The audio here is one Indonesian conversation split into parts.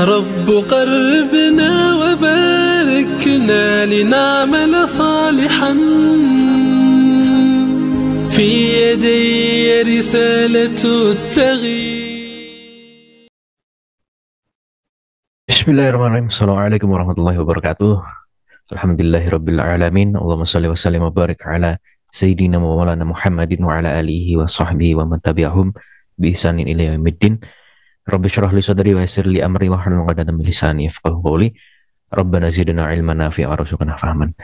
رب قربنا وباركنا لنعمل صالحا في يدي رسالة التغيير. Bismillahirrahmanirrahim. Assalamualaikum warahmatullahi wabarakatuh. Alhamdulillahirabbil alamin. Allahumma shalli wa sallim wa barik ala sayyidina wa maulana Muhammadin wa ala alihi wa sahbihi wa man tabi'ahum bi ihsanin ila yaumiddin. Rabbi shrah li sadri wa yassir li amri wa hlul 'uqdatam min lisani yafqahu qawli. Rabbana zidna ilman nafi'an warzuqna fahman.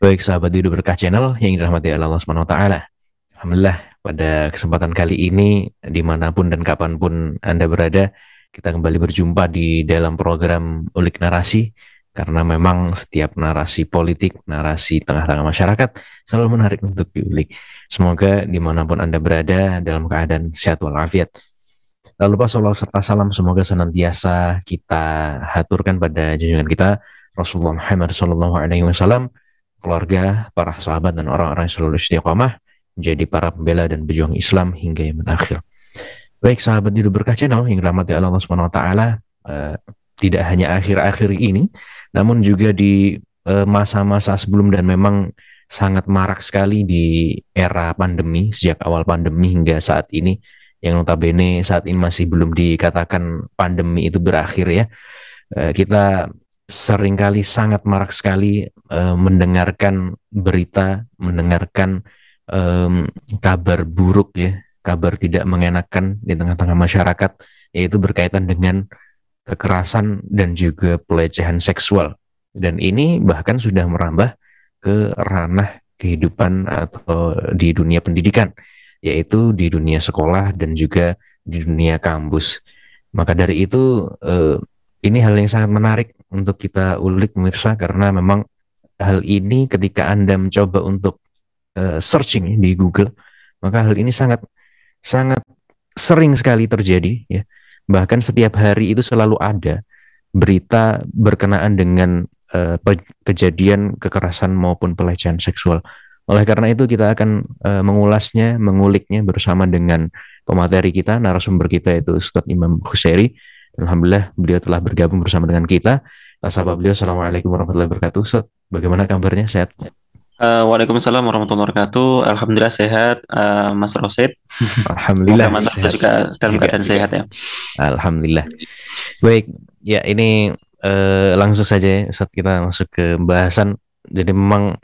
Baik sahabat Hidup Berkah Channel yang dirahmati Allah Subhanahu wa taala. Alhamdulillah pada kesempatan kali ini dimanapun dan kapanpun Anda berada, kita kembali berjumpa di dalam program Ulik Narasi, karena memang setiap narasi politik, narasi tengah-tengah masyarakat selalu menarik untuk diulik. Semoga dimanapun Anda berada dalam keadaan sehat walafiat. Lalu pas salawat serta salam semoga senantiasa kita haturkan pada junjungan kita Rasulullah Muhammad SAW, keluarga, para sahabat dan orang-orang yang selalu istiqamah menjadi para pembela dan pejuang Islam hingga yaumil akhir. Baik sahabat Hidup Berkah Channel yang dirahmati Allah Subhanahu wa taala, tidak hanya akhir-akhir ini namun juga di masa-masa sebelum, dan memang sangat marak sekali di era pandemi, sejak awal pandemi hingga saat ini, yang notabene saat ini masih belum dikatakan pandemi itu berakhir ya. Kita seringkali sangat marak sekali mendengarkan berita, mendengarkan kabar buruk ya, kabar tidak mengenakan di tengah-tengah masyarakat, yaitu berkaitan dengan kekerasan dan juga pelecehan seksual. Dan ini bahkan sudah merambah ke ranah kehidupan atau di dunia pendidikan, yaitu di dunia sekolah dan juga di dunia kampus. Maka dari itu ini hal yang sangat menarik untuk kita ulik pemirsa, karena memang hal ini ketika Anda mencoba untuk searching di Google, maka hal ini sangat sering sekali terjadi ya. Bahkan setiap hari itu selalu ada berita berkenaan dengan kejadian kekerasan maupun pelecehan seksual. Oleh karena itu kita akan mengulasnya, menguliknya bersama dengan pemateri kita, narasumber kita yaitu Ustadz Imam Khusairi. Alhamdulillah beliau telah bergabung bersama dengan kita. Sahabat beliau, Assalamualaikum warahmatullahi wabarakatuh. Ustadz, bagaimana kabarnya? Sehat? Waalaikumsalam warahmatullahi wabarakatuh. Alhamdulillah sehat, Mas Rosid. Alhamdulillah. Mas Rosid juga dalam keadaan sehat ya. Alhamdulillah. Baik, ya ini langsung saja ya, saat kita masuk ke bahasan. Jadi memang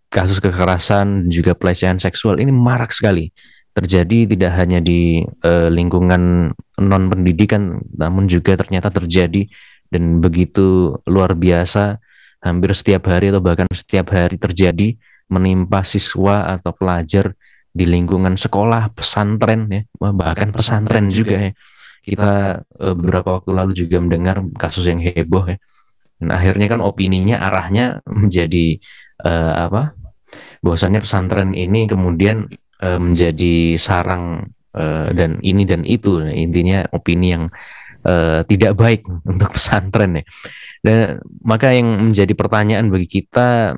kasus kekerasan dan juga pelecehan seksual ini marak sekali terjadi, tidak hanya di lingkungan non pendidikan, namun juga ternyata terjadi dan begitu luar biasa. Hampir setiap hari atau bahkan setiap hari terjadi menimpa siswa atau pelajar di lingkungan sekolah, pesantren ya, bahkan pesantren juga ya. Kita beberapa waktu lalu juga mendengar kasus yang heboh ya. Dan akhirnya kan opininya arahnya menjadi bahwasannya pesantren ini kemudian menjadi sarang dan ini dan itu. Nah, intinya opini yang tidak baik untuk pesantren ya. Dan maka yang menjadi pertanyaan bagi kita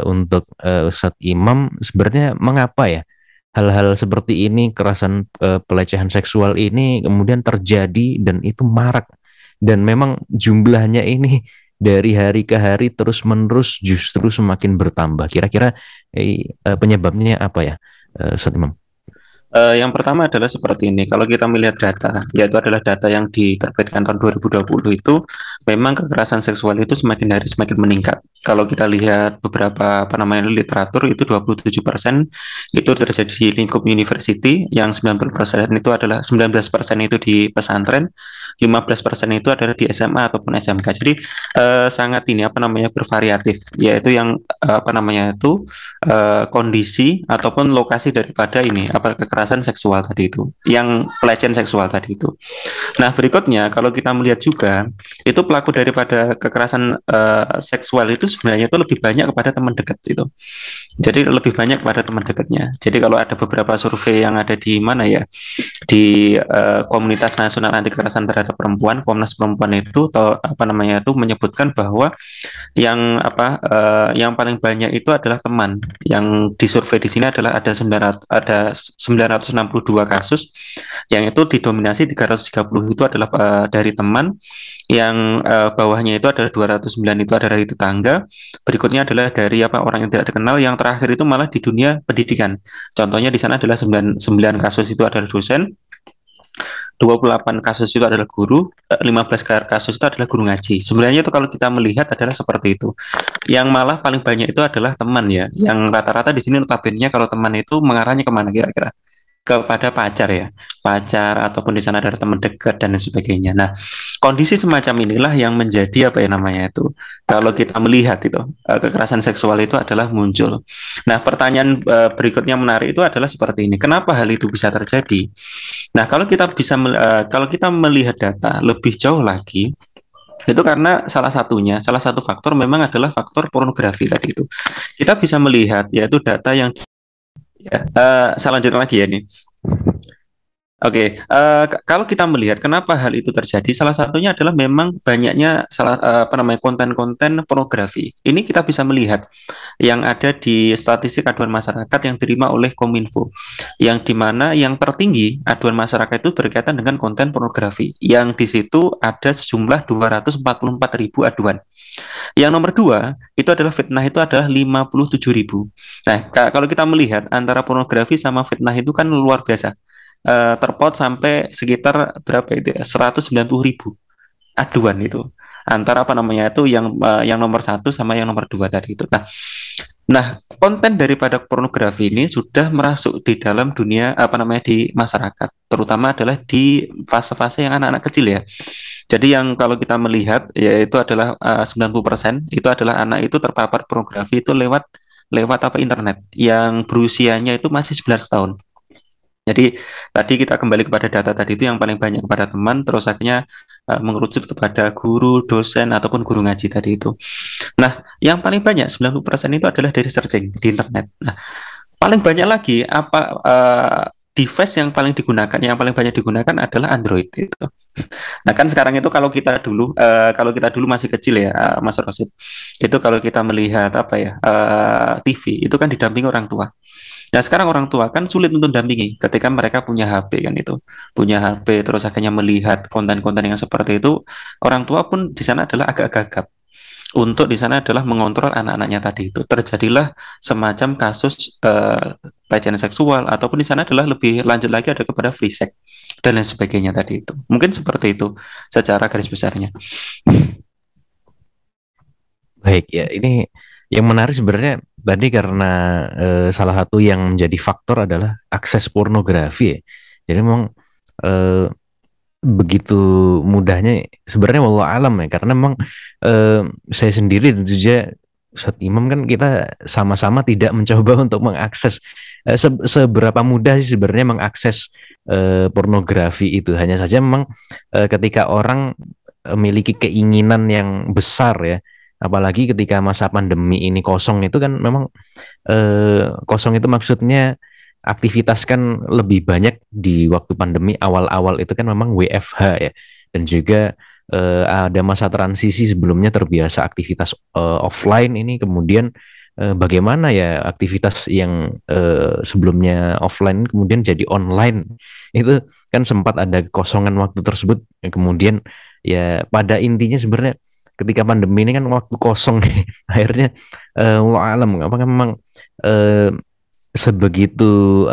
untuk Ustadz Imam, sebenarnya mengapa ya hal-hal seperti ini, kekerasan pelecehan seksual ini kemudian terjadi dan itu marak, dan memang jumlahnya ini dari hari ke hari terus menerus justru semakin bertambah. Kira-kira penyebabnya apa ya Ustadz Imam? Yang pertama adalah seperti ini. Kalau kita melihat data, yaitu adalah data yang diterbitkan tahun 2020 itu, memang kekerasan seksual itu semakin hari semakin meningkat. Kalau kita lihat beberapa literatur itu 27% itu terjadi di lingkup university, yang 19% itu di pesantren, 15% itu adalah di SMA ataupun SMK. Jadi sangat bervariatif, yaitu yang kondisi ataupun lokasi daripada kekerasan seksual tadi itu, yang pelecehan seksual tadi itu. Nah, berikutnya kalau kita melihat juga itu pelaku daripada kekerasan seksual itu sebenarnya itu lebih banyak kepada teman dekat itu. Jadi lebih banyak kepada teman dekatnya. Jadi kalau ada beberapa survei yang ada di di Komunitas Nasional Anti Kekerasan Terhadap Perempuan, Komnas Perempuan itu menyebutkan bahwa yang paling banyak itu adalah teman. Yang disurvei di sini adalah ada 900 962 kasus, yang itu didominasi 330 itu adalah dari teman, yang bawahnya itu adalah 209 itu adalah dari tetangga, berikutnya adalah dari orang yang tidak dikenal, yang terakhir itu malah di dunia pendidikan. Contohnya di sana adalah 9 kasus itu adalah dosen, 28 kasus itu adalah guru, 15 kasus itu adalah guru ngaji. Sebenarnya itu kalau kita melihat adalah seperti itu. Yang malah paling banyak itu adalah teman ya. Yang rata-rata di sini notabene kalau teman itu mengarahnya kemana kira-kira? Kepada pacar ya, pacar ataupun di sana ada teman dekat dan lain sebagainya. Nah, kondisi semacam inilah yang menjadi itu, kalau kita melihat itu kekerasan seksual itu adalah muncul. Nah, pertanyaan berikutnya menarik itu adalah seperti ini, kenapa hal itu bisa terjadi? Nah, kalau kita melihat data lebih jauh lagi, itu karena salah satu faktor memang adalah faktor pornografi tadi itu. Kita bisa melihat yaitu data yang saya lanjutkan lagi ya ini. Oke, kalau kita melihat kenapa hal itu terjadi, salah satunya adalah memang banyaknya konten-konten pornografi. Ini kita bisa melihat yang ada di statistik aduan masyarakat yang diterima oleh Kominfo, yang dimana yang tertinggi aduan masyarakat itu berkaitan dengan konten pornografi, yang di situ ada sejumlah 244.000 aduan. Yang nomor 2 itu adalah fitnah, itu adalah 57.000. Nah, kalau kita melihat antara pornografi sama fitnah itu kan luar biasa. Terpaut sampai sekitar berapa itu ya? 190.000 aduan itu. Antara itu yang nomor 1 sama yang nomor 2 tadi itu. Nah, konten daripada pornografi ini sudah merasuk di dalam dunia di masyarakat, terutama adalah di fase-fase yang anak-anak kecil ya. Jadi yang kalau kita melihat yaitu adalah 90% itu adalah anak itu terpapar pornografi itu lewat internet, yang berusianya itu masih 11 tahun. Jadi tadi kita kembali kepada data tadi itu yang paling banyak kepada teman, terus akhirnya mengerucut kepada guru, dosen ataupun guru ngaji tadi itu. Nah, yang paling banyak 90% itu adalah dari searching di internet. Nah, paling banyak lagi device yang paling banyak digunakan adalah Android itu. Nah, kan sekarang itu kalau kita dulu masih kecil ya, Mas Rosid, itu kalau kita melihat TV itu kan didampingi orang tua. Nah, sekarang orang tua kan sulit untuk dampingi ketika mereka punya HP kan itu. Punya HP terus akhirnya melihat konten-konten yang seperti itu, orang tua pun di sana adalah agak gagap untuk di sana adalah mengontrol anak-anaknya tadi itu. Terjadilah semacam kasus pelecehan seksual, ataupun di sana adalah lebih lanjut lagi ada kepada free sex dan lain sebagainya tadi itu. Mungkin seperti itu secara garis besarnya. Baik ya, ini yang menarik sebenarnya tadi karena salah satu yang menjadi faktor adalah akses pornografi ya. Jadi memang begitu mudahnya sebenarnya wallahu alam ya, karena memang saya sendiri tentu saja Ustadz Imam kan kita sama-sama tidak mencoba untuk mengakses seberapa mudah sih sebenarnya mengakses pornografi itu. Hanya saja memang ketika orang memiliki keinginan yang besar ya, apalagi ketika masa pandemi ini kosong, itu kan memang kosong itu maksudnya aktivitas kan lebih banyak di waktu pandemi awal-awal itu kan memang WFH ya, dan juga ada masa transisi sebelumnya terbiasa aktivitas offline ini, kemudian bagaimana ya aktivitas yang sebelumnya offline kemudian jadi online, itu kan sempat ada kekosongan waktu tersebut. Kemudian ya pada intinya sebenarnya ketika pandemi ini kan waktu kosong akhirnya alam apakah memang sebegitu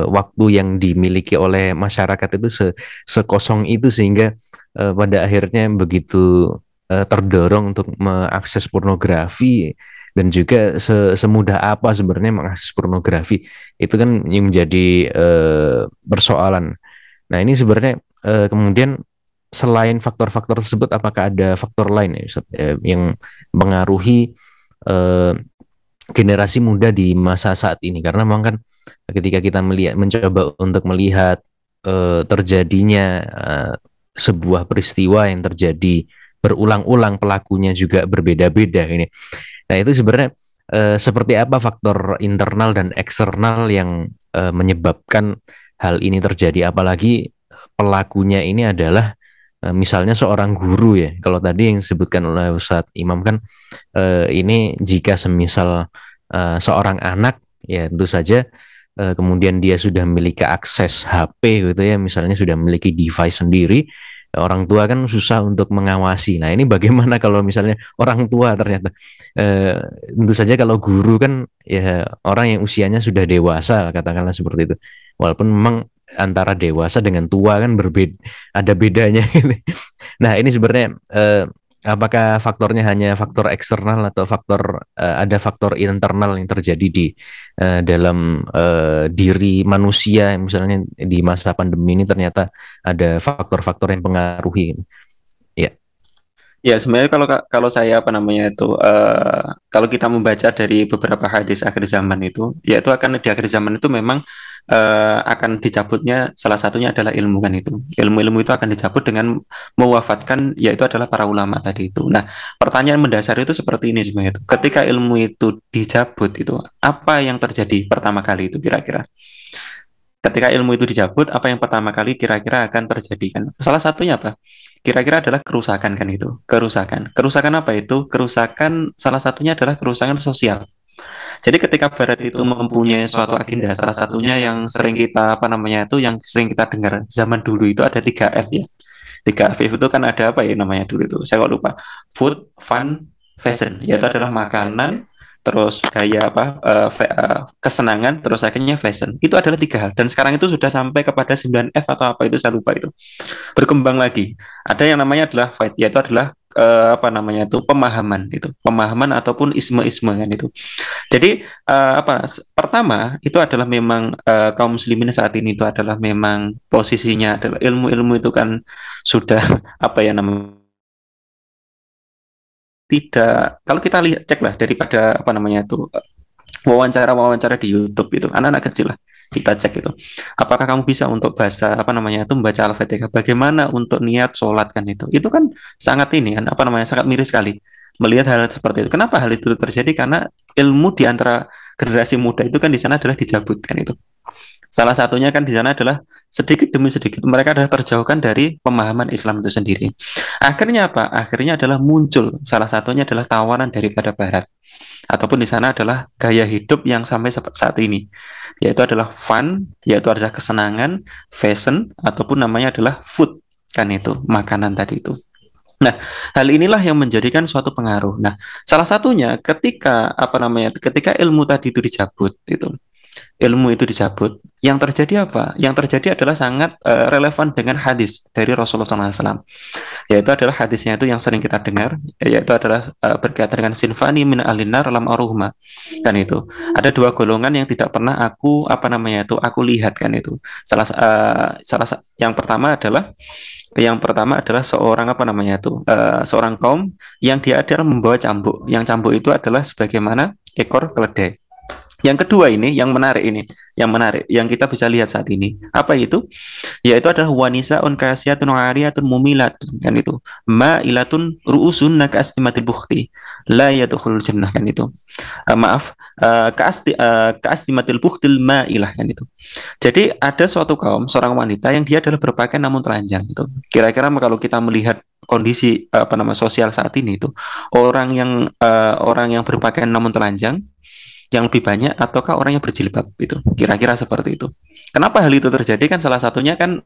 waktu yang dimiliki oleh masyarakat itu sekosong itu sehingga pada akhirnya begitu terdorong untuk mengakses pornografi, dan juga semudah apa sebenarnya mengakses pornografi itu kan yang menjadi persoalan. Nah, ini sebenarnya kemudian selain faktor-faktor tersebut, apakah ada faktor lain ya Ustaz, yang mengaruhi generasi muda di masa saat ini? Karena memang kan ketika kita mencoba untuk melihat terjadinya sebuah peristiwa yang terjadi berulang-ulang, pelakunya juga berbeda-beda ini. Nah, itu sebenarnya seperti apa faktor internal dan eksternal yang menyebabkan hal ini terjadi, apalagi pelakunya ini adalah misalnya seorang guru ya. Kalau tadi yang disebutkan oleh Ustadz Imam kan ini jika semisal seorang anak ya tentu saja kemudian dia sudah memiliki akses HP gitu ya, misalnya sudah memiliki device sendiri, orang tua kan susah untuk mengawasi. Nah, ini bagaimana kalau misalnya orang tua ternyata, eh, tentu saja kalau guru kan ya orang yang usianya sudah dewasa, katakanlah seperti itu. Walaupun memang antara dewasa dengan tua kan berbeda, ada bedanya. Nah, ini sebenarnya apakah faktornya hanya faktor eksternal atau ada faktor internal yang terjadi di dalam diri manusia, misalnya di masa pandemi ini ternyata ada faktor-faktor yang pengaruhi. Ya, Ya, sebenarnya kalau saya apa namanya itu kalau kita membaca dari beberapa hadis akhir zaman itu, yaitu akan di akhir zaman itu memang akan dicabutnya salah satunya adalah ilmu kan itu. Ilmu-ilmu itu akan dicabut dengan mewafatkan yaitu adalah para ulama tadi itu. Nah, pertanyaan mendasar itu seperti ini sebenarnya itu. Ketika ilmu itu dicabut itu, apa yang terjadi pertama kali itu kira-kira? Ketika ilmu itu dicabut, apa yang pertama kali kira-kira akan terjadi kan? Salah satunya apa? Kira-kira adalah kerusakan kan itu. Kerusakan. Kerusakan apa itu? Kerusakan salah satunya adalah kerusakan sosial. Jadi ketika Barat itu mempunyai suatu agenda, salah satunya yang sering kita apa namanya itu, yang sering kita dengar zaman dulu itu ada 3F ya. 3F itu kan ada apa ya namanya dulu itu? Saya kok lupa. Food, fun, fashion. Yaitu adalah makanan, terus gaya apa kesenangan, terus akhirnya fashion. Itu adalah 3 hal. Dan sekarang itu sudah sampai kepada 9F atau apa itu saya lupa itu. Berkembang lagi. Ada yang namanya adalah fight, yaitu adalah apa namanya itu pemahaman ataupun isme-isme kan itu. Jadi pertama itu adalah memang kaum muslimin saat ini itu adalah memang posisinya adalah ilmu-ilmu itu kan sudah apa ya namanya tidak, kalau kita lihat cek lah daripada apa namanya itu wawancara-wawancara di YouTube itu anak-anak kecil lah kita cek itu apakah kamu bisa untuk bahasa apa namanya itu membaca Al-Fatihah, bagaimana untuk niat sholat kan itu kan sangat ini kan apa namanya sangat miris sekali melihat hal seperti itu. Kenapa hal itu terjadi? Karena ilmu di antara generasi muda itu kan di sana adalah dicabutkan itu. Salah satunya kan di sana adalah sedikit demi sedikit mereka adalah terjauhkan dari pemahaman Islam itu sendiri. Akhirnya apa? Akhirnya adalah muncul salah satunya adalah tawanan daripada Barat ataupun di sana adalah gaya hidup yang sampai saat ini, yaitu adalah fun, yaitu adalah kesenangan, fashion ataupun namanya adalah food kan itu makanan tadi itu. Nah, hal inilah yang menjadikan suatu pengaruh. Nah, salah satunya ketika apa namanya ketika ilmu tadi itu dicabut itu ilmu itu dicabut, yang terjadi apa? Yang terjadi adalah sangat relevan dengan hadis dari Rasulullah SAW, yaitu adalah hadisnya itu yang sering kita dengar, yaitu adalah berkaitan dengan sinfani min alinar lam aruhma kan itu. Ada 2 golongan yang tidak pernah aku apa namanya itu aku lihat kan itu. Yang pertama adalah seorang apa namanya itu seorang kaum yang dia adalah membawa cambuk. Yang cambuk itu adalah sebagaimana ekor keledai. Yang kedua ini, yang menarik, yang kita bisa lihat saat ini, apa itu? Yaitu adalah wanisa kasiyatun ariyatun mumilatun kan itu, ma'ilatun ru'usun ka'astimatil bukhti, la yadkhulul jannah kan itu. Ka'astimatil bukhtil ma'ilah kan itu. Jadi ada suatu kaum, seorang wanita yang dia adalah berpakaian namun telanjang itu. Kira-kira kalau kita melihat kondisi apa nama sosial saat ini itu, orang yang berpakaian namun telanjang yang lebih banyak ataukah orang yang berjilbab itu kira-kira seperti itu. Kenapa hal itu terjadi? Kan salah satunya kan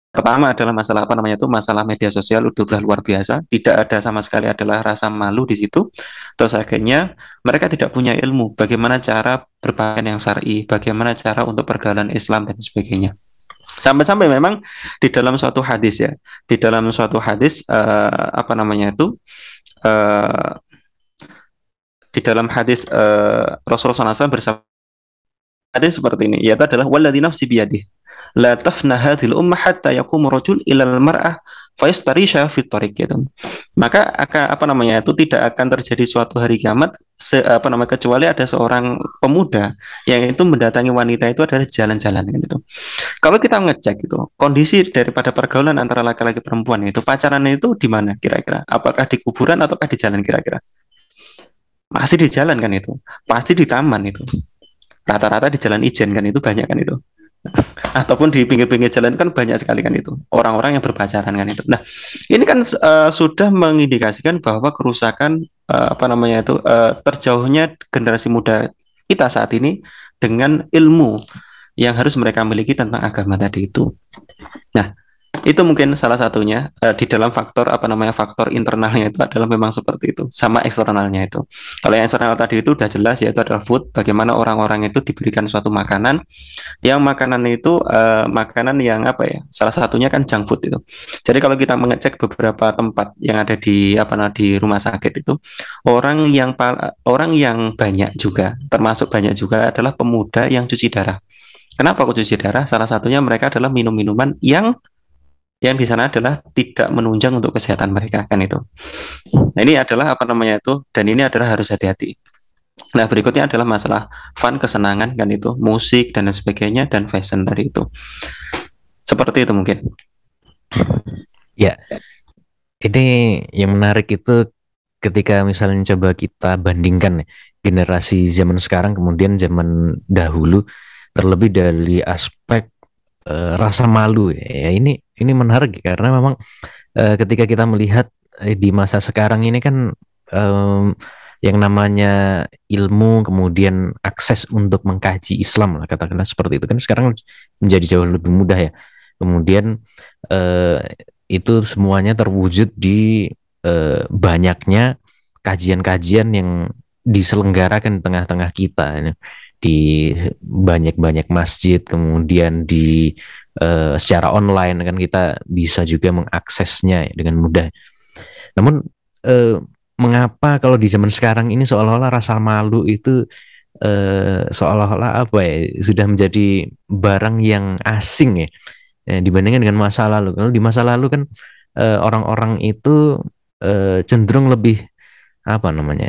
pertama adalah masalah apa namanya itu masalah media sosial udah luar biasa, tidak ada sama sekali adalah rasa malu di situ. Terus akhirnya mereka tidak punya ilmu bagaimana cara berpakaian yang syar'i, bagaimana cara untuk pergaulan Islam dan sebagainya. Sampai-sampai memang di dalam suatu hadis apa namanya itu di dalam hadis Rasulullah SAW bersabda hadis seperti ini, yaitu adalah walladzi nafsi biyadihi la tafna hadhil ummah hatta yaqumu rajul ilal mar'ah fayastarisha fit tariq gitu. Maka apa namanya itu tidak akan terjadi suatu hari kiamat kecuali ada seorang pemuda yang itu mendatangi wanita itu adalah jalan-jalan gitu. Kalau kita ngecek itu kondisi daripada pergaulan antara laki-laki perempuan itu pacaran itu di mana kira-kira? Apakah di kuburan ataukah di jalan kira-kira? Masih di jalan kan itu, pasti di taman itu, rata-rata di jalan ijen kan itu banyak kan itu, ataupun di pinggir-pinggir jalan kan banyak sekali kan itu orang-orang yang berpacaran kan itu. Nah, ini kan sudah mengindikasikan bahwa kerusakan apa namanya itu terjauhnya generasi muda kita saat ini dengan ilmu yang harus mereka miliki tentang agama tadi itu. Nah, itu mungkin salah satunya di dalam faktor internalnya itu adalah memang seperti itu, sama eksternalnya itu. Kalau yang eksternal tadi itu udah jelas, yaitu adalah food, bagaimana orang-orang itu diberikan suatu makanan, yang makanan itu makanan yang apa ya, salah satunya kan junk food itu. Jadi kalau kita mengecek beberapa tempat yang ada di di rumah sakit itu, orang yang banyak juga, termasuk banyak juga adalah pemuda yang cuci darah. Kenapa aku cuci darah? Salah satunya mereka adalah minum minuman yang di sana adalah tidak menunjang untuk kesehatan mereka, kan itu. Nah, ini adalah dan ini adalah harus hati-hati. Nah, berikutnya adalah masalah fun, kesenangan, kan itu, musik dan lain sebagainya, dan fashion tadi itu. Seperti itu mungkin. Ya, ini yang menarik itu ketika misalnya coba kita bandingkan generasi zaman sekarang kemudian zaman dahulu, terlebih dari aspek rasa malu ya. Ini menarik karena memang ketika kita melihat di masa sekarang ini kan yang namanya ilmu, kemudian akses untuk mengkaji Islam lah, katakanlah seperti itu kan sekarang menjadi jauh lebih mudah ya. Kemudian itu semuanya terwujud di banyaknya kajian-kajian yang diselenggarakan di tengah-tengah kita ya, di banyak-banyak masjid, kemudian di secara online kan kita bisa juga mengaksesnya dengan mudah. Namun mengapa kalau di zaman sekarang ini seolah-olah rasa malu itu seolah-olah apa ya, sudah menjadi barang yang asing ya, dibandingkan dengan masa lalu. Kalau di masa lalu kan orang-orang itu cenderung lebih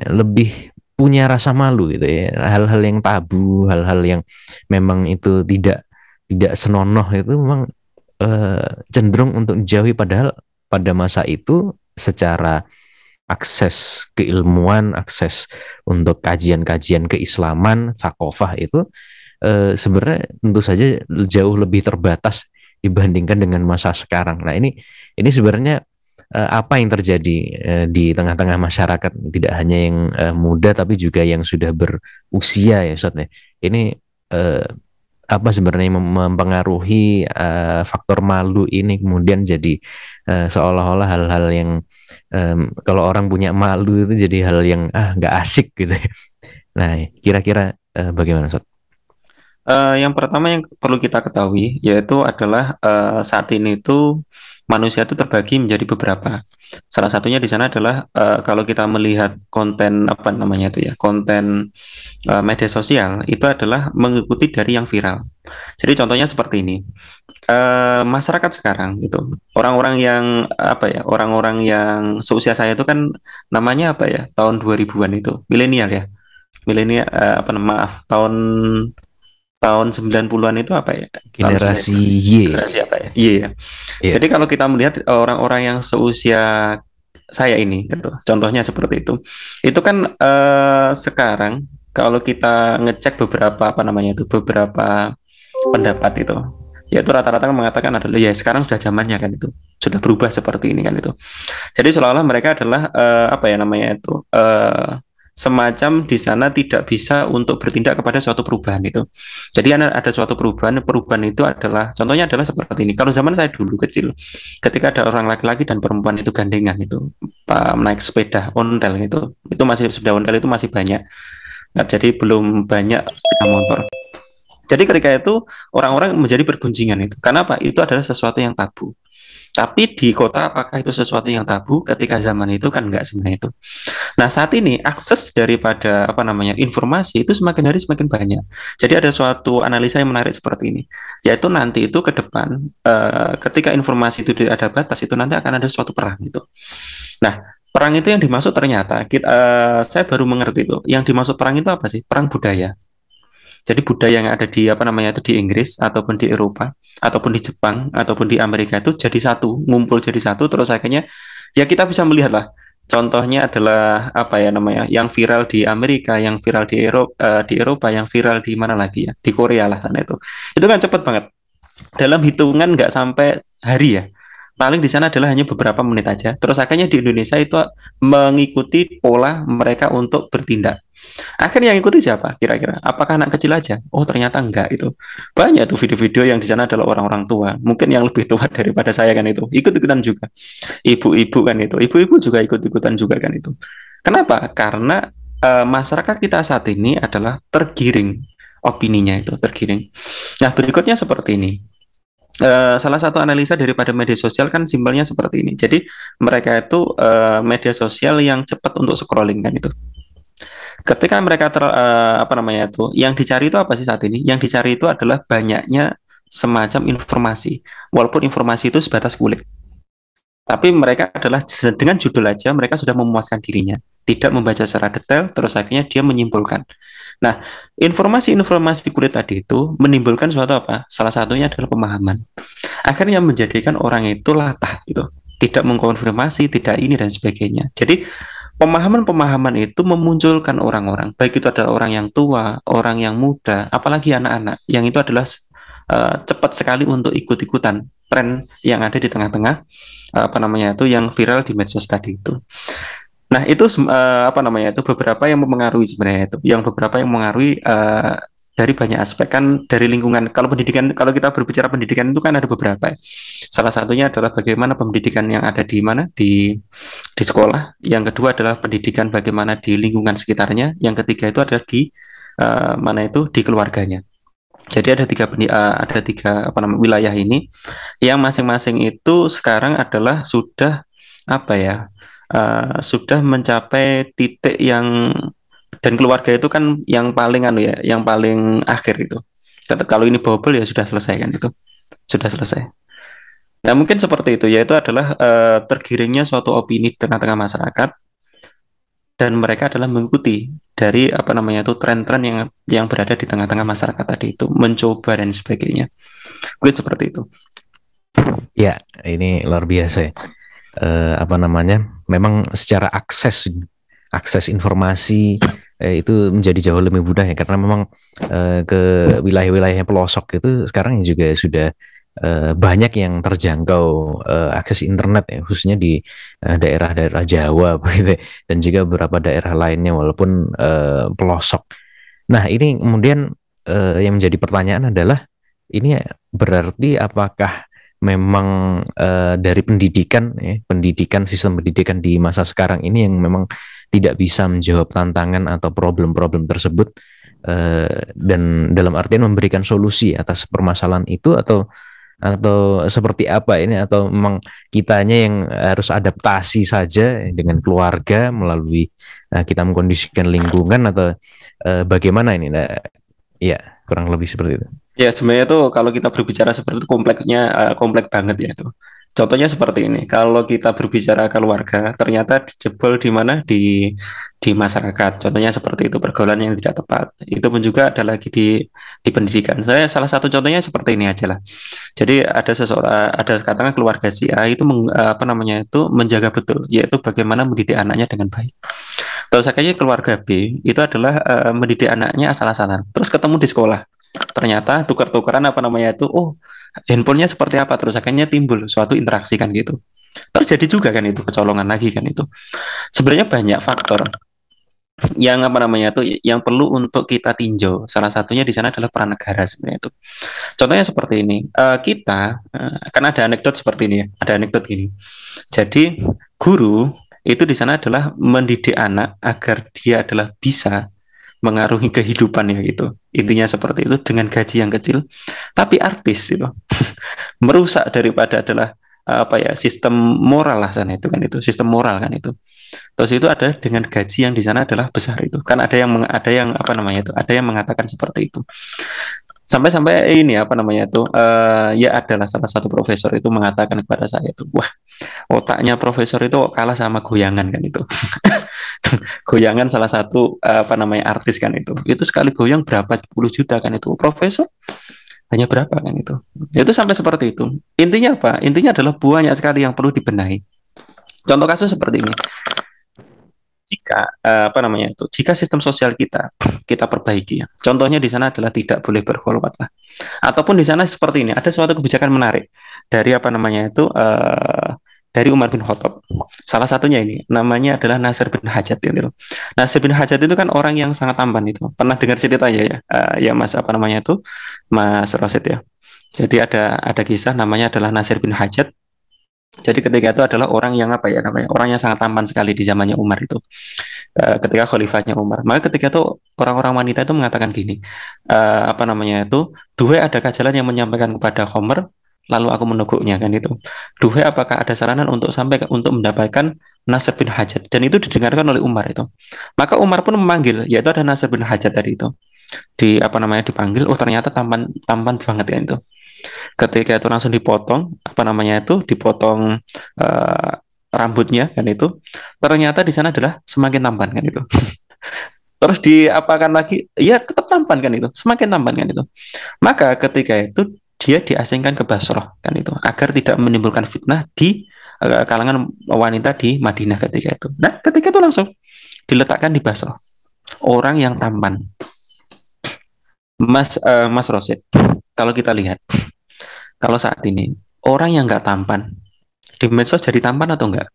lebih punya rasa malu gitu ya, hal-hal yang tabu, hal-hal yang memang itu tidak senonoh itu memang cenderung untuk dijauhi, padahal pada masa itu secara akses keilmuan, akses untuk kajian-kajian keislaman, thaqafah itu sebenarnya tentu saja jauh lebih terbatas dibandingkan dengan masa sekarang. Nah, ini sebenarnya apa yang terjadi di tengah-tengah masyarakat, tidak hanya yang muda tapi juga yang sudah berusia ya Ustaz ya. Ini apa sebenarnya yang mempengaruhi faktor malu ini kemudian jadi seolah-olah hal-hal yang kalau orang punya malu itu jadi hal yang nggak asik gitu ya. Nah, kira-kira bagaimana Ustaz? Yang pertama yang perlu kita ketahui yaitu adalah saat ini itu manusia itu terbagi menjadi beberapa. Salah satunya di sana adalah kalau kita melihat konten konten media sosial itu adalah mengikuti dari yang viral. Jadi contohnya seperti ini. Masyarakat sekarang itu orang-orang yang orang-orang yang seusia saya itu kan namanya tahun 2000-an itu, milenial ya. Milenial tahun 90-an itu generasi Y. Generasi Y ya. Yeah. Jadi kalau kita melihat orang-orang yang seusia saya ini gitu, contohnya seperti itu. Itu kan sekarang kalau kita ngecek beberapa beberapa pendapat itu, yaitu rata-rata mengatakan adalah ya sekarang sudah zamannya kan itu. Sudah berubah seperti ini kan itu. Jadi seolah-olah mereka adalah semacam di sana tidak bisa untuk bertindak kepada suatu perubahan itu. Jadi ada suatu perubahan itu adalah contohnya adalah seperti ini. Kalau zaman saya dulu kecil, ketika ada orang laki-laki dan perempuan itu gandengan itu naik sepeda ontel itu masih sepeda ontel itu masih banyak. Nah, jadi belum banyak sepeda motor. Jadi ketika itu orang-orang menjadi bergunjingan itu. Karena apa? Itu adalah sesuatu yang tabu. Tapi di kota apakah itu sesuatu yang tabu? Ketika zaman itu kan enggak sebenarnya itu. Nah, saat ini akses daripada informasi itu semakin hari semakin banyak. Jadi ada suatu analisa yang menarik seperti ini, yaitu nanti itu ke depan ketika informasi itu tidak ada batas itu nanti akan ada suatu perang itu. Nah, perang itu yang dimaksud ternyata saya baru mengerti itu. Yang dimaksud perang itu apa sih? Perang budaya. Jadi budaya yang ada di itu di Inggris ataupun di Eropa ataupun di Jepang ataupun di Amerika itu jadi satu, ngumpul jadi satu, terus akhirnya ya kita bisa melihat lah. Contohnya adalah yang viral di Amerika, yang viral di Eropa, yang viral di mana lagi ya, di Korea lah sana itu kan cepat banget. Dalam hitungan nggak sampai hari ya, paling di sana adalah hanya beberapa menit aja. Terus akhirnya di Indonesia itu mengikuti pola mereka untuk bertindak. Akhirnya yang ikuti siapa kira-kira? Apakah anak kecil aja? Oh ternyata enggak itu. Banyak tuh video-video yang di sana adalah orang-orang tua. Mungkin yang lebih tua daripada saya kan itu. Ikut-ikutan juga. Ibu-ibu kan itu. Ibu-ibu juga ikut-ikutan juga kan itu. Kenapa? Karena masyarakat kita saat ini adalah tergiring opininya itu tergiring. Nah berikutnya seperti ini. Salah satu analisa daripada media sosial kan simpelnya seperti ini. Jadi mereka itu media sosial yang cepat untuk scrolling kan itu. Ketika mereka apa namanya itu, yang dicari itu apa sih saat ini? Yang dicari itu adalah banyaknya semacam informasi, walaupun informasi itu sebatas kulit. Tapi mereka adalah dengan judul aja mereka sudah memuaskan dirinya, tidak membaca secara detail, terus akhirnya dia menyimpulkan. Nah, informasi-informasi kulit tadi itu menimbulkan suatu apa? Salah satunya adalah pemahaman. Akhirnya menjadikan orang itu latah gitu, tidak mengkonfirmasi, tidak ini dan sebagainya. Jadi pemahaman-pemahaman itu memunculkan orang-orang, baik itu adalah orang yang tua, orang yang muda, apalagi anak-anak, yang itu adalah cepat sekali untuk ikut-ikutan tren yang ada di tengah-tengah apa namanya itu yang viral di medsos tadi itu. Nah itu apa namanya itu beberapa yang mempengaruhi sebenarnya itu, yang beberapa yang mempengaruhi dari banyak aspek kan dari lingkungan. Kalau pendidikan, kalau kita berbicara pendidikan itu kan ada beberapa. Salah satunya adalah bagaimana pendidikan yang ada di mana di sekolah. Yang kedua adalah pendidikan bagaimana di lingkungan sekitarnya. Yang ketiga itu ada di mana itu di keluarganya. Jadi ada tiga apa namanya wilayah ini yang masing-masing itu sekarang adalah sudah apa ya sudah mencapai titik yang dan keluarga itu kan yang paling anu ya, yang paling akhir itu. Kalau ini bobol ya sudah selesai kan itu, sudah selesai. Nah mungkin seperti itu, yaitu adalah tergiringnya suatu opini di tengah-tengah masyarakat dan mereka adalah mengikuti dari apa namanya itu tren-tren yang berada di tengah-tengah masyarakat tadi itu, mencoba dan sebagainya. Mungkin seperti itu. Ya, ini luar biasa ya. Apa namanya? Memang secara akses informasi itu menjadi jauh lebih mudah ya, karena memang ke wilayah-wilayah yang pelosok itu sekarang juga sudah banyak yang terjangkau akses internet ya, khususnya di daerah-daerah Jawa begitu, dan juga beberapa daerah lainnya walaupun pelosok. Nah ini kemudian yang menjadi pertanyaan adalah ini berarti apakah memang dari pendidikan ya, sistem pendidikan di masa sekarang ini yang memang tidak bisa menjawab tantangan atau problem-problem tersebut dan dalam artian memberikan solusi atas permasalahan itu, atau seperti apa ini, atau memang kitanya yang harus adaptasi saja dengan keluarga melalui kita mengkondisikan lingkungan, atau bagaimana ini? Nah, ya kurang lebih seperti itu. Ya sebenarnya tuh kalau kita berbicara seperti itu kompleks banget ya itu. Contohnya seperti ini, kalau kita berbicara keluarga, ternyata dijebol di mana di masyarakat. Contohnya seperti itu, pergaulan yang tidak tepat. Itu pun juga ada lagi di pendidikan. Saya salah satu contohnya seperti ini aja lah. Jadi ada seseorang, ada katakan keluarga si A itu apa namanya itu menjaga betul, yaitu bagaimana mendidik anaknya dengan baik. Terus akhirnya keluarga B itu adalah mendidik anaknya asal-asalan. Terus ketemu di sekolah, ternyata tukar-tukaran apa namanya itu, oh handphonenya seperti apa, terus akhirnya timbul suatu interaksi kan gitu. Terjadi juga kan itu kecolongan lagi kan itu. Sebenarnya banyak faktor yang apa namanya itu yang perlu untuk kita tinjau. Salah satunya di sana adalah peran negara sebenarnya itu. Contohnya seperti ini, kita kan ada anekdot seperti ini ya, ada anekdot gini. Jadi guru itu di sana adalah mendidik anak agar dia adalah bisa mengarungi kehidupan ya gitu. Intinya seperti itu dengan gaji yang kecil. Tapi artis itu merusak daripada adalah apa ya sistem moral lah sana itu kan, itu sistem moral kan itu. Terus itu ada dengan gaji yang di sana adalah besar itu. Kan ada yang apa namanya itu, ada yang mengatakan seperti itu. Sampai ini apa namanya itu ya adalah salah satu profesor itu mengatakan kepada saya itu, wah otaknya profesor itu kalah sama goyangan kan itu. Goyangan salah satu apa namanya artis kan itu sekali goyang berapa puluh juta kan itu, profesor hanya berapa kan itu sampai seperti itu. Intinya apa, intinya adalah banyak sekali yang perlu dibenahi. Contoh kasus seperti ini, jika jika sistem sosial kita perbaiki ya. Contohnya di sana adalah tidak boleh berkhulwat lah. Ataupun di sana seperti ini, ada suatu kebijakan menarik dari dari Umar bin Khattab. Salah satunya ini namanya adalah Nasir bin Hajat gitu. Nasir bin Hajat itu kan orang yang sangat tampan itu. Pernah dengar ceritanya ya? Ya Mas Mas Rosid ya. Jadi ada kisah namanya adalah Nasir bin Hajat. Jadi ketika itu adalah orang yang orang yang sangat tampan sekali di zamannya Umar itu. Ketika khalifahnya Umar. Maka ketika itu orang-orang wanita itu mengatakan gini, duhai adakah jalan yang menyampaikan kepada Umar, lalu aku meneguknya kan itu. Duhai apakah ada saranan untuk untuk mendapatkan Nasir bin Hajat, dan itu didengarkan oleh Umar itu. Maka Umar pun memanggil, yaitu ada Nasir bin Hajat tadi itu. Dipanggil, oh ternyata tampan banget ya itu. Ketika itu langsung dipotong dipotong rambutnya kan itu, ternyata di sana adalah semakin tampan kan itu. Terus diapakan lagi, ya tetap tampan kan itu, semakin tampan kan itu. Maka ketika itu dia diasingkan ke Basrah kan itu, agar tidak menimbulkan fitnah di kalangan wanita di Madinah ketika itu. Nah ketika itu langsung diletakkan di Basrah orang yang tampan. Mas Rosid, kalau kita lihat, kalau saat ini orang yang nggak tampan di medsos jadi tampan atau enggak?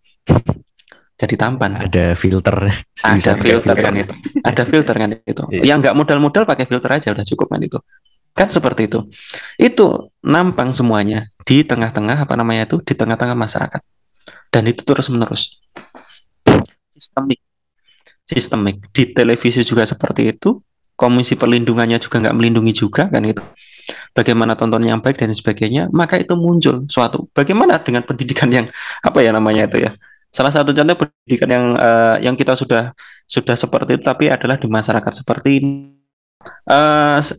Jadi tampan. Ada filter. Ada filter kan itu. Ada filter kan itu. Yang nggak modal-modal pakai filter aja udah cukup kan itu. Kan seperti itu. Itu nampang semuanya di tengah-tengah di tengah-tengah masyarakat. Dan itu terus-menerus. Sistemik. Di televisi juga seperti itu. Komisi perlindungannya juga nggak melindungi juga kan itu. Bagaimana tonton yang baik dan sebagainya, maka itu muncul suatu. Bagaimana dengan pendidikan yang salah satu contoh pendidikan yang kita sudah seperti itu, tapi adalah di masyarakat seperti ini.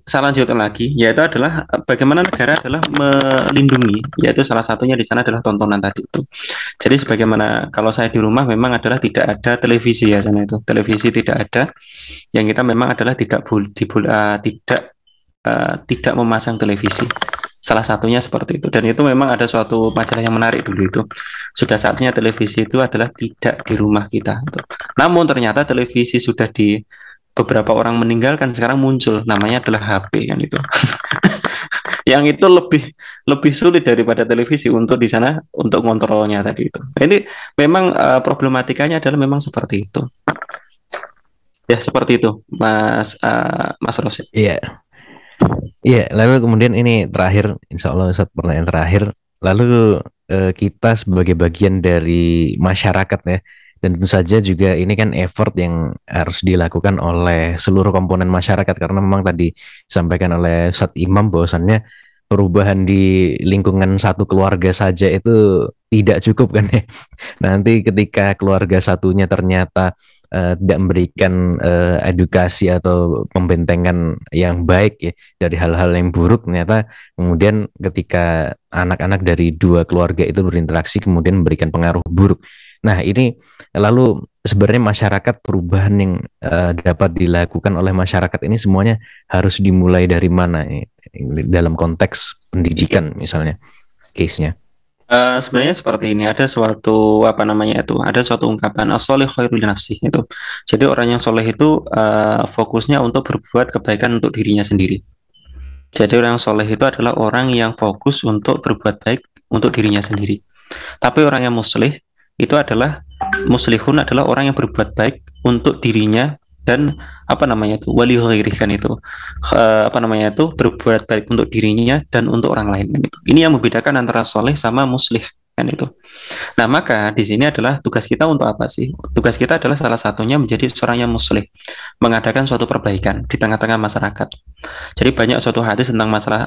Selanjutnya lagi, yaitu adalah bagaimana negara adalah melindungi, yaitu salah satunya di sana adalah tontonan tadi itu. Jadi sebagaimana kalau saya di rumah memang adalah tidak ada televisi ya sana itu, televisi tidak ada. Yang kita memang adalah tidak memasang televisi. Salah satunya seperti itu. Dan itu memang ada suatu majalah yang menarik dulu itu. Sudah saatnya televisi itu adalah tidak di rumah kita. Namun ternyata televisi sudah di beberapa orang meninggalkan, sekarang muncul namanya adalah HP kan itu. Yang itu lebih sulit daripada televisi untuk di sana untuk kontrolnya tadi itu. Ini memang problematikanya adalah memang seperti itu. Ya seperti itu, Mas Rosid. Iya. Iya, lalu kemudian ini terakhir, insya Allah Ustadz, pertanyaan terakhir. Lalu kita sebagai bagian dari masyarakat ya, dan tentu saja juga ini kan effort yang harus dilakukan oleh seluruh komponen masyarakat, karena memang tadi disampaikan oleh Ustadz Imam bahwasannya perubahan di lingkungan satu keluarga saja itu tidak cukup kan ya. Nanti ketika keluarga satunya ternyata tidak memberikan edukasi atau pembentengan yang baik ya dari hal-hal yang buruk, ternyata kemudian ketika anak-anak dari dua keluarga itu berinteraksi kemudian memberikan pengaruh buruk. Nah ini lalu sebenarnya masyarakat, perubahan yang dapat dilakukan oleh masyarakat ini semuanya harus dimulai dari mana ya? Dalam konteks pendidikan misalnya case-nya. Sebenarnya seperti ini, ada suatu ada suatu ungkapan as-sholih khairul li nafsih itu. Jadi orang yang soleh itu fokusnya untuk berbuat kebaikan untuk dirinya sendiri. Jadi orang yang soleh itu adalah orang yang fokus untuk berbuat baik untuk dirinya sendiri. Tapi orang yang muslih itu adalah muslihun, adalah orang yang berbuat baik untuk dirinya dan wali ghairih kan itu. Berbuat baik untuk dirinya dan untuk orang lain kan itu. Ini yang membedakan antara soleh sama muslih kan itu. Nah maka di sini adalah tugas kita untuk apa sih? Tugas kita adalah salah satunya menjadi seorang yang muslih, mengadakan suatu perbaikan di tengah-tengah masyarakat. Jadi banyak suatu hadis tentang masalah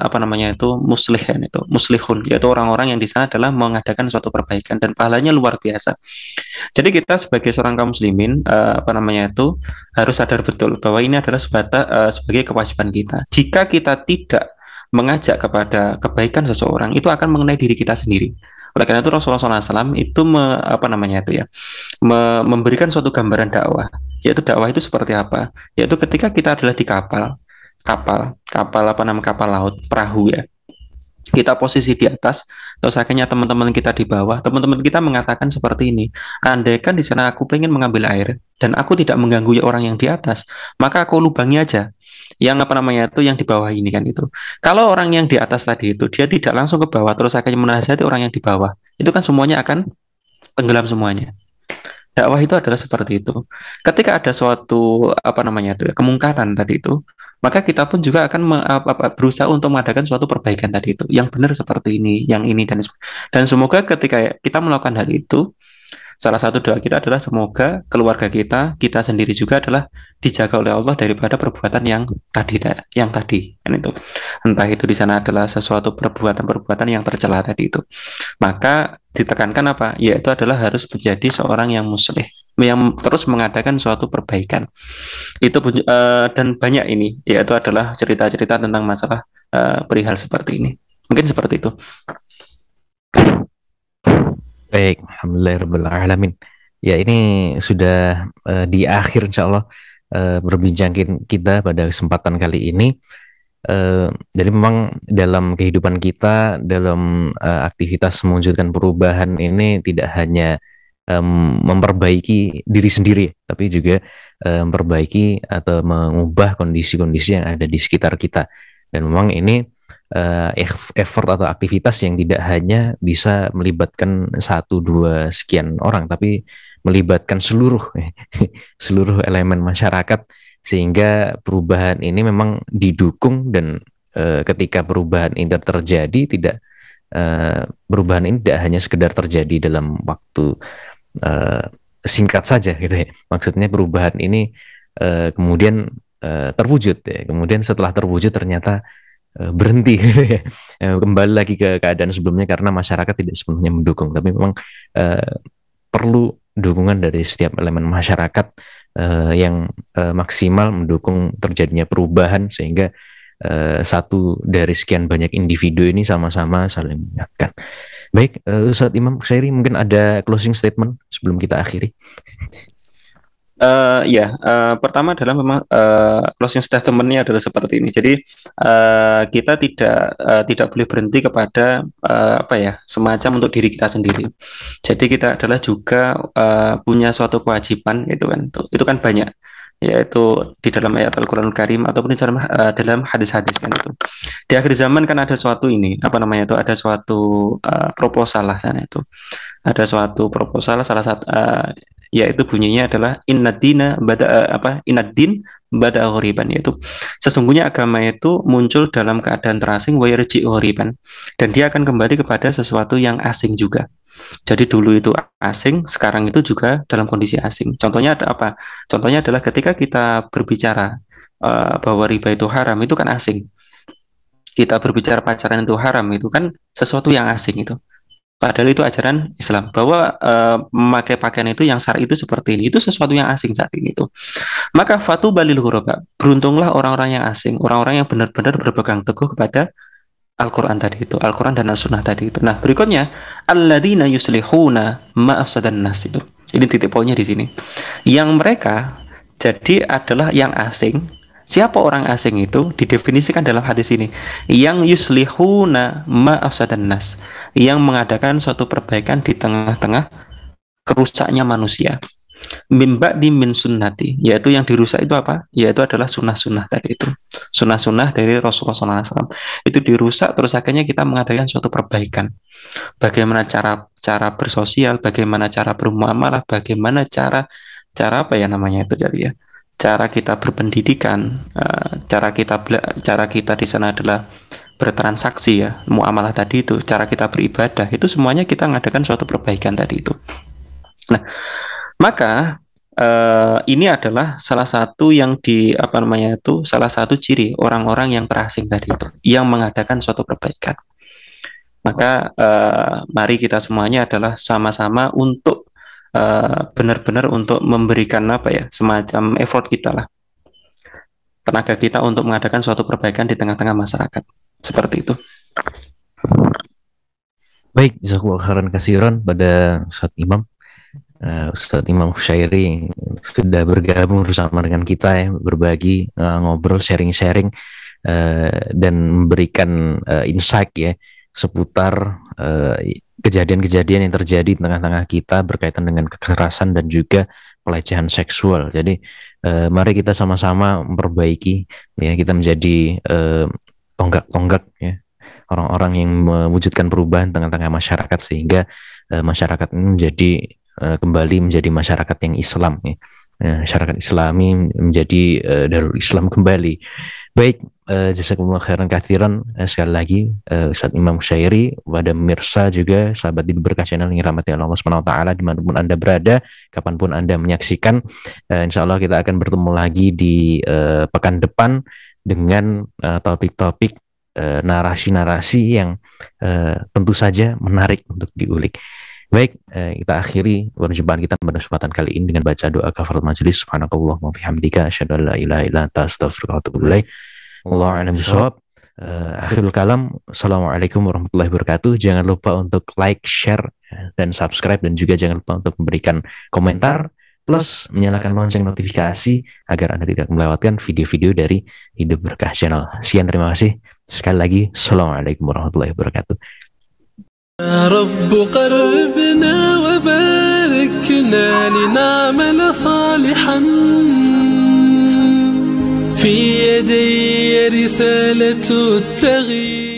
muslih kan itu, muslihun, yaitu orang-orang yang di sana adalah mengadakan suatu perbaikan dan pahalanya luar biasa. Jadi kita sebagai seorang kaum muslimin harus sadar betul bahwa ini adalah sebagai kewajiban kita. Jika kita tidak mengajak kepada kebaikan seseorang, itu akan mengenai diri kita sendiri. Oleh karena itu Rasulullah SAW itu memberikan suatu gambaran dakwah, yaitu dakwah itu seperti apa? Yaitu ketika kita adalah di kapal laut, perahu ya. Kita posisi di atas terus akhirnya teman-teman kita di bawah, teman-teman kita mengatakan seperti ini, andaikan di sana aku pengen mengambil air dan aku tidak mengganggu orang yang di atas, maka aku lubangi aja yang apa namanya itu yang di bawah ini kan itu. Kalau orang yang di atas tadi itu dia tidak langsung ke bawah terus akhirnya menasihati orang yang di bawah, itu kan semuanya akan tenggelam semuanya. Dakwah itu adalah seperti itu. Ketika ada suatu apa namanya itu kemungkaran tadi itu, maka kita pun juga akan berusaha untuk mengadakan suatu perbaikan tadi itu. Yang benar seperti ini, yang ini dan semoga ketika kita melakukan hal itu, salah satu doa kita adalah semoga keluarga kita sendiri juga adalah dijaga oleh Allah daripada perbuatan yang tadi, kan itu. Entah itu di sana adalah sesuatu perbuatan-perbuatan yang tercela tadi itu. Maka ditekankan apa? Yaitu adalah harus menjadi seorang yang muslih, yang terus mengadakan suatu perbaikan. Itu dan banyak ini, yaitu adalah cerita-cerita tentang masalah perihal seperti ini. Mungkin seperti itu. Baik, alhamdulillahirrabbilalamin. Ya, ini sudah di akhir insya Allah berbincang kita pada kesempatan kali ini. Jadi memang dalam kehidupan kita, dalam aktivitas mewujudkan perubahan ini tidak hanya memperbaiki diri sendiri, tapi juga memperbaiki atau mengubah kondisi-kondisi yang ada di sekitar kita. Dan memang ini effort atau aktivitas yang tidak hanya bisa melibatkan 1, 2 sekian orang, tapi melibatkan seluruh elemen masyarakat, sehingga perubahan ini memang didukung. Dan ketika perubahan ini terjadi, perubahan ini tidak hanya sekedar terjadi dalam waktu singkat saja gitu ya. Maksudnya perubahan ini kemudian terwujud ya. Kemudian setelah terwujud ternyata berhenti gitu ya. Kembali lagi ke keadaan sebelumnya karena masyarakat tidak sepenuhnya mendukung, tapi memang perlu dukungan dari setiap elemen masyarakat yang maksimal mendukung terjadinya perubahan, sehingga satu dari sekian banyak individu ini sama-sama saling mengingatkan. Baik, Ustadz Imam Khusyari, mungkin ada closing statement sebelum kita akhiri. Pertama adalah memang closing statement-nya adalah seperti ini. Jadi kita tidak boleh berhenti kepada semacam untuk diri kita sendiri. Jadi kita adalah juga punya suatu kewajiban, itu kan banyak, yaitu di dalam ayat Al-Qur'anul Karim ataupun di dalam hadis-hadis kan itu. Di akhir zaman kan ada suatu ini, ada suatu proposal lah sana itu. Ada suatu proposal salah satu yaitu bunyinya adalah innad-din bada'a ghoriban, yaitu sesungguhnya agama itu muncul dalam keadaan terasing wa yarji'u ghoriban, dan dia akan kembali kepada sesuatu yang asing juga. Jadi dulu itu asing, sekarang itu juga dalam kondisi asing. Contohnya ada apa? Contohnya adalah ketika kita berbicara bahwa riba itu haram, itu kan asing. Kita berbicara pacaran itu haram, itu kan sesuatu yang asing itu. Padahal itu ajaran Islam, bahwa memakai pakaian itu yang syar'i itu seperti ini, itu sesuatu yang asing saat ini itu. Maka fatu balil ghuraba, beruntunglah orang-orang yang asing, orang-orang yang benar-benar berpegang teguh kepada Al-Quran tadi itu, Al-Quran dan As-Sunnah tadi itu. Nah, berikutnya alladzina yuslihuna ma afsadan nas itu. Ini titik poinnya di sini. Yang mereka jadi adalah yang asing. Siapa orang asing itu? Didefinisikan dalam hadis ini, yang yuslihuna ma afsadan nas, yang mengadakan suatu perbaikan di tengah-tengah kerusaknya manusia. Mimba'di min sunnati, yaitu yang dirusak itu apa? Yaitu adalah sunnah-sunnah tadi itu. Sunnah-sunnah dari Rasulullah SAW itu dirusak, terus akhirnya kita mengadakan suatu perbaikan. Bagaimana cara bersosial, bagaimana cara bermuamalah, bagaimana cara cara kita berpendidikan, cara kita di sana adalah bertransaksi ya, muamalah tadi itu, cara kita beribadah, itu semuanya kita mengadakan suatu perbaikan tadi itu. Nah, maka ini adalah salah satu yang salah satu ciri orang-orang yang terasing tadi itu, yang mengadakan suatu perbaikan. Maka mari kita semuanya adalah sama-sama untuk benar-benar untuk memberikan semacam effort kita lah, tenaga kita untuk mengadakan suatu perbaikan di tengah-tengah masyarakat, seperti itu. Baik, jazakallahu khairan katsiran pada Ustadz Imam. Ustadz Imam Khusyari sudah bergabung bersama dengan kita ya, berbagi, ngobrol, sharing-sharing dan memberikan insight ya seputar kejadian-kejadian yang terjadi di tengah-tengah kita berkaitan dengan kekerasan dan juga pelecehan seksual. Jadi mari kita sama-sama memperbaiki, ya, kita menjadi tonggak-tonggak, ya, orang-orang yang mewujudkan perubahan tengah-tengah masyarakat sehingga masyarakat ini menjadi kembali menjadi masyarakat yang Islam, ya. Masyarakat Islami menjadi Darul Islam kembali. Baik, jazakumullah khairan katsiran sekali lagi Ustadz Imam Syairi, pada pemirsa juga sahabat di Berkah Channel yang dirahmati Allah Subhanahu wa taala dimanapun Anda berada, kapanpun Anda menyaksikan. Insya Allah kita akan bertemu lagi di pekan depan dengan topik-topik narasi-narasi yang tentu saja menarik untuk diulik. Baik, kita akhiri perjumpaan kita pada kesempatan kali ini dengan baca doa kafaratul majelis. Subhanakallahumma wa bihamdika asyhadu an la ilaha illa anta astaghfiruka wa atubu ilaik. Wallahu a'lam bishawab. Akhirul kalam. Assalamualaikum warahmatullahi wabarakatuh. Jangan lupa untuk like, share, dan subscribe, dan juga jangan lupa untuk memberikan komentar plus menyalakan lonceng notifikasi agar Anda tidak melewatkan video-video dari Hidup Berkah Channel. Sekian, terima kasih. Sekali lagi, assalamualaikum warahmatullahi wabarakatuh. يا رب قربنا وباركنا لنعمل صالحا في يدي رسالة التغيير.